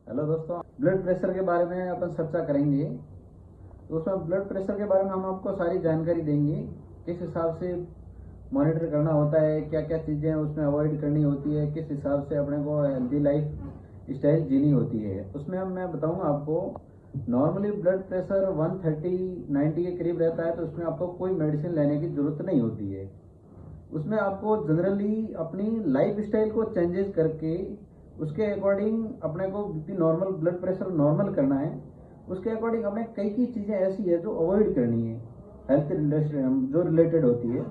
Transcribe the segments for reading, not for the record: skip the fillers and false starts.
Hello दोस्तों, blood pressure के बारे में अपन चर्चा करेंगे। तो उसमें ब्लड प्रेशर के बारे में हम आपको सारी जानकारी देंगे, किस हिसाब से मॉनिटर करना होता है, क्या क्या चीज़ें उसमें अवॉइड करनी होती है, किस हिसाब से अपने को हेल्दी लाइफ स्टाइल जीनी होती है। उसमें हम मैं बताऊंगा आपको। नॉर्मली ब्लड प्रेशर 130-90 के करीब रहता है, तो उसमें आपको कोई मेडिसिन लेने की ज़रूरत नहीं होती है। उसमें आपको जनरली अपनी लाइफ स्टाइल को चेंजेस करके उसके अकॉर्डिंग अपने को BP normal, blood pressure normal करना है। उसके अकॉर्डिंग अपने कई की चीज़ें ऐसी है जो अवॉइड करनी है, हेल्थ जो रिलेटेड होती है।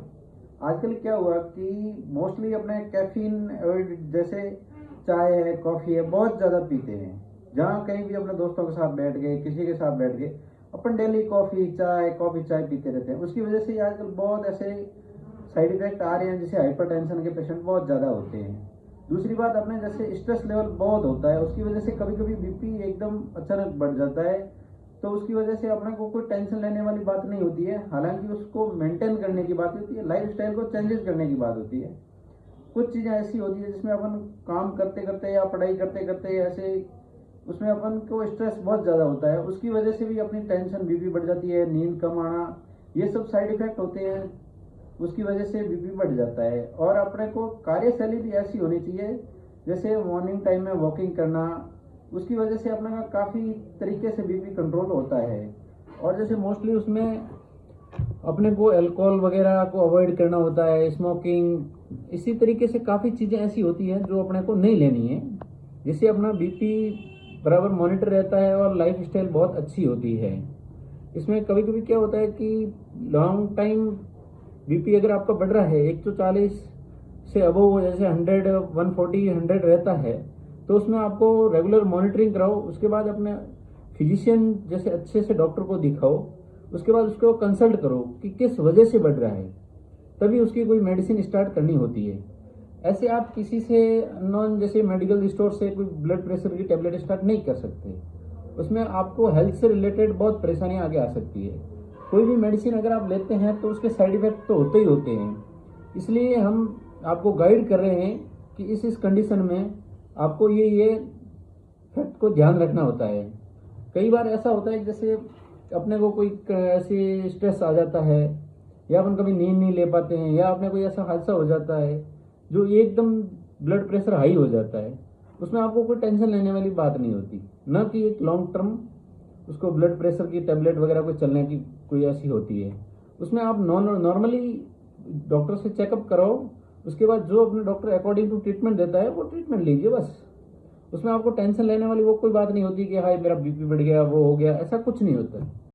आजकल क्या हुआ कि मोस्टली अपने कैफीन जैसे चाय है, कॉफ़ी है, बहुत ज़्यादा पीते हैं। जहाँ कहीं भी अपने दोस्तों के साथ बैठ गए, किसी के साथ बैठ गए, अपन डेली कॉफ़ी चाय पीते रहते हैं। उसकी वजह से आजकल बहुत ऐसे साइड इफेक्ट आ रहे हैं, जैसे हाइपरटेंशन के पेशेंट बहुत ज़्यादा होते हैं। दूसरी बात, अपने जैसे स्ट्रेस लेवल बहुत होता है, उसकी वजह से कभी कभी बीपी एकदम अचानक बढ़ जाता है। तो उसकी वजह से अपने को कोई टेंशन लेने वाली बात नहीं होती है, हालांकि उसको मेंटेन करने की बात होती है, लाइफ स्टाइल को चेंजेस करने की बात होती है। कुछ चीज़ें ऐसी होती है जिसमें अपन काम करते करते या पढ़ाई करते करते ऐसे उसमें अपन को स्ट्रेस बहुत ज़्यादा होता है, उसकी वजह से भी अपनी टेंशन बीपी बढ़ जाती है, नींद कम आना, ये सब साइड इफेक्ट होते हैं। उसकी वजह से बीपी बढ़ जाता है। और अपने को कार्यशैली भी ऐसी होनी चाहिए, जैसे मॉर्निंग टाइम में वॉकिंग करना, उसकी वजह से अपने का काफ़ी तरीके से बीपी कंट्रोल होता है। और जैसे मोस्टली उसमें अपने को अल्कोहल वगैरह को अवॉइड करना होता है, स्मोकिंग, इसी तरीके से काफ़ी चीज़ें ऐसी होती हैं जो अपने को नहीं लेनी है, जिससे अपना बीपी बराबर मॉनिटर रहता है और लाइफ स्टाइल बहुत अच्छी होती है। इसमें कभी कभी क्या होता है कि लॉन्ग टाइम बीपी अगर आपका बढ़ रहा है 140 से अबव, जैसे 100, 140, 100 रहता है, तो उसमें आपको रेगुलर मॉनिटरिंग कराओ। उसके बाद अपने फिजिशियन जैसे अच्छे से डॉक्टर को दिखाओ। उसके बाद उसको कंसल्ट करो कि किस वजह से बढ़ रहा है, तभी उसकी कोई मेडिसिन स्टार्ट करनी होती है। ऐसे आप किसी से नॉन जैसे मेडिकल स्टोर से कोई ब्लड प्रेशर की टेबलेट स्टार्ट नहीं कर सकते। उसमें आपको हेल्थ से रिलेटेड बहुत परेशानियां आगे आ सकती है। कोई भी मेडिसिन अगर आप लेते हैं तो उसके साइड इफेक्ट तो होते ही होते हैं। इसलिए हम आपको गाइड कर रहे हैं कि इस कंडीशन में आपको ये फैक्ट को ध्यान रखना होता है। कई बार ऐसा होता है जैसे अपने को कोई ऐसे स्ट्रेस आ जाता है, या अपन कभी नींद नहीं ले पाते हैं, या अपने कोई ऐसा हादसा हो जाता है जो एकदम ब्लड प्रेशर हाई हो जाता है। उसमें आपको कोई टेंशन लेने वाली बात नहीं होती, न कि एक लॉन्ग टर्म उसको ब्लड प्रेशर की टेबलेट वगैरह को चलने की कोई ऐसी होती है। उसमें आप नॉर्मली डॉक्टर से चेकअप कराओ। उसके बाद जो अपने डॉक्टर अकॉर्डिंग टू ट्रीटमेंट देता है वो ट्रीटमेंट लीजिए बस। उसमें आपको टेंशन लेने वाली वो कोई बात नहीं होती कि हाय मेरा बीपी बढ़ गया, वो हो गया, ऐसा कुछ नहीं होता है।